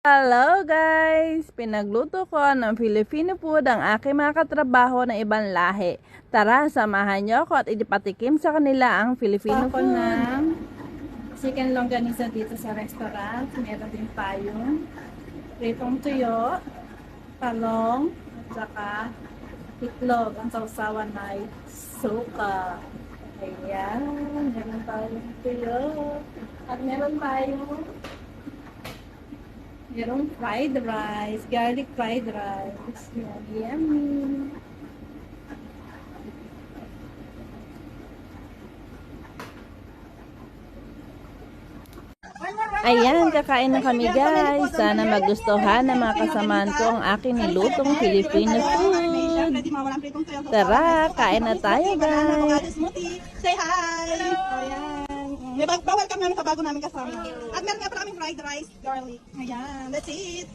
Hello guys! Pinagluto ko ng Filipino food ang aking mga katrabaho na ibang lahi. Tara, samahan niyo ako at ipatikim sa kanila ang Filipino food. Ng chicken longganisa dito sa restaurant. Meron din payong, pritong tuyo, talong, at saka itlog. Ang sausawan ay suka. Ayan, meron tayong tuyo. At meron tayong merong fried rice, garlic fried rice. Yummy. Ayan, kakain na kami guys. Sana magustuhan ng mga kasamaan ko ang aking nilutong Filipino food. Tara, kain na tayo guys. Say hi! Ayan. Bawal kami namin sa bago namin kasama. At meron nga pala kaming fried rice, garlic. Ayan, that's it.